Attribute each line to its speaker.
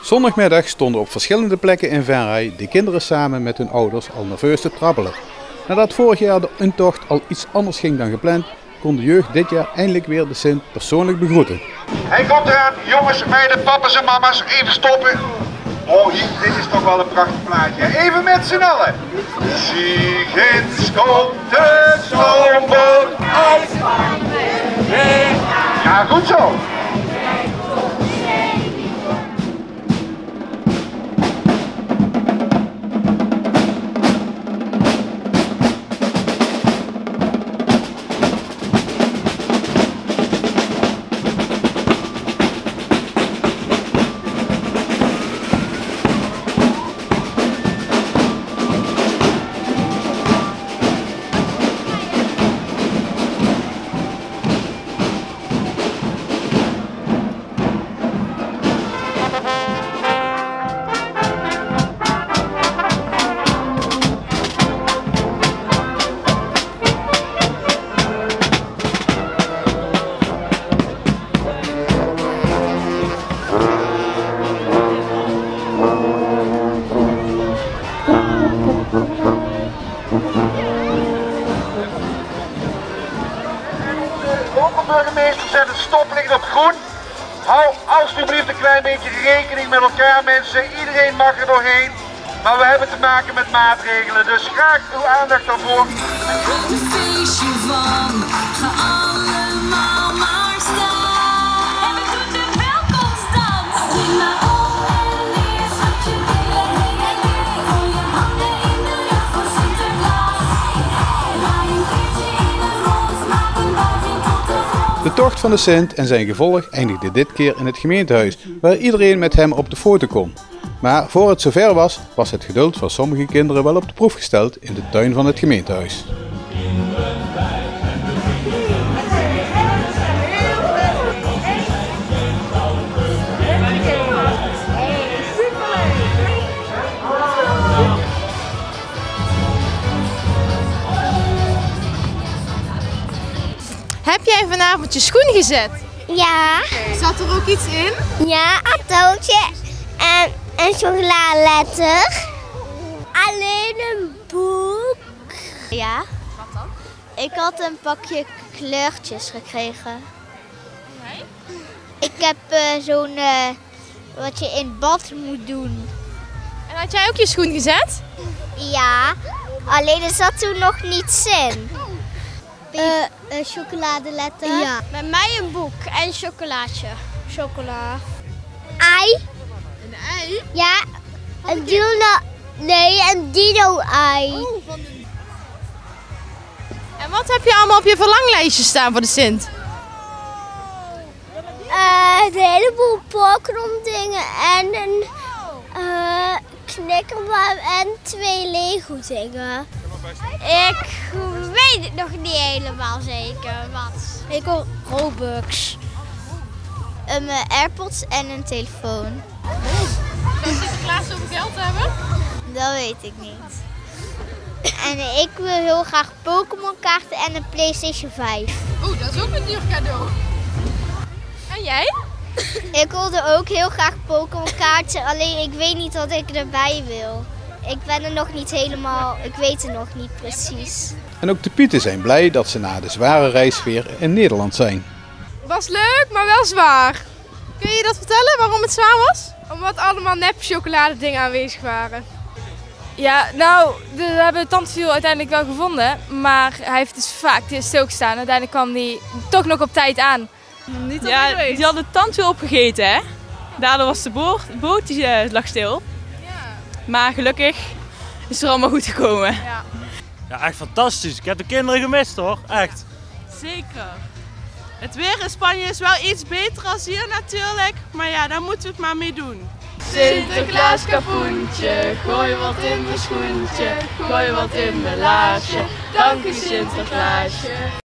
Speaker 1: Zondagmiddag stonden op verschillende plekken in Venray de kinderen samen met hun ouders al nerveus te trappelen. Nadat vorig jaar de intocht al iets anders ging dan gepland, kon de jeugd dit jaar eindelijk weer de Sint persoonlijk begroeten.
Speaker 2: Hij komt eraan, jongens, meiden, papa's en mama's, even stoppen. Oh, hier, dit is toch wel een prachtig plaatje. Even met z'n allen. Ziegens komt de stoomboot uit. Ja, goed zo. Burgemeester zet het stoplicht op groen. Hou alsjeblieft een klein beetje rekening met elkaar, mensen. Iedereen mag er doorheen. Maar we hebben te maken met maatregelen, dus graag uw aandacht daarvoor.
Speaker 3: Een feestje van, ga allemaal maar staan. En we doen de welkomstdans. Spring maar op en neer, schat je billen heen en weer. Gooi je handen in de lucht voor Sinterklaas. Draai een keertje in het rond, maak een buiging tot de grond.
Speaker 1: De tocht van de Sint en zijn gevolg eindigde dit keer in het gemeentehuis, waar iedereen met hem op de foto kon. Maar voor het zover was, was het geduld van sommige kinderen wel op de proef gesteld in de tuin van het gemeentehuis.
Speaker 4: Heb jij vanavond je schoen gezet?
Speaker 5: Ja.
Speaker 4: Zat er ook iets in?
Speaker 5: Ja, attootje en een chocoladeletter. Alleen een boek. Ja.
Speaker 4: Wat dan?
Speaker 5: Ik had een pakje kleurtjes gekregen.
Speaker 4: Nee?
Speaker 5: Ik heb zo'n wat je in bad moet doen.
Speaker 4: En had jij ook je schoen gezet?
Speaker 5: Ja, alleen er zat toen nog niets in. Een chocoladeletter. Ja.
Speaker 6: Bij mij een boek en chocolaatje. Chocola.
Speaker 5: Ei.
Speaker 4: Een ei?
Speaker 5: Ja, een dino. Nee, een dino-ei.
Speaker 4: En wat heb je allemaal op je verlanglijstje staan voor de Sint?
Speaker 5: Een heleboel Pokémon dingen en een knikkerbaan en 2 Lego dingen.
Speaker 6: Ik weet het nog niet helemaal zeker. Wat?
Speaker 5: Ik wil Robux. Mijn AirPods en een telefoon.
Speaker 4: Dat Sinterklaas zoveel geld hebben?
Speaker 5: Dat weet ik niet. En ik wil heel graag Pokémon kaarten en een PlayStation 5.
Speaker 4: Oeh, dat is ook een duur cadeau. En jij?
Speaker 5: Ik wilde ook heel graag Pokémon kaarten, alleen ik weet niet wat ik erbij wil. Ik ben er nog niet helemaal, ik weet het nog niet precies.
Speaker 1: En ook de Pieten zijn blij dat ze na de zware reis weer in Nederland zijn.
Speaker 4: Was leuk, maar wel zwaar. Kun je dat vertellen waarom het zwaar was? Omdat allemaal nep chocoladedingen aanwezig waren.
Speaker 7: Ja, nou, we hebben Tandwiel uiteindelijk wel gevonden, maar hij heeft dus vaak stilgestaan. Uiteindelijk kwam hij toch nog op tijd aan.
Speaker 8: Ja, die hadden het tandwiel opgegeten, hè? Daardoor was de boot die lag stil.
Speaker 4: Ja.
Speaker 8: Maar gelukkig is het er allemaal goed gekomen.
Speaker 4: Ja.
Speaker 9: Ja, echt fantastisch. Ik heb de kinderen gemist hoor, echt.
Speaker 10: Zeker. Het weer in Spanje is wel iets beter als hier natuurlijk, maar ja, daar moeten we het maar mee doen.
Speaker 7: Sinterklaas kapoentje, gooi wat in mijn schoentje, gooi wat in mijn laarsje. Dank u Sinterklaasje.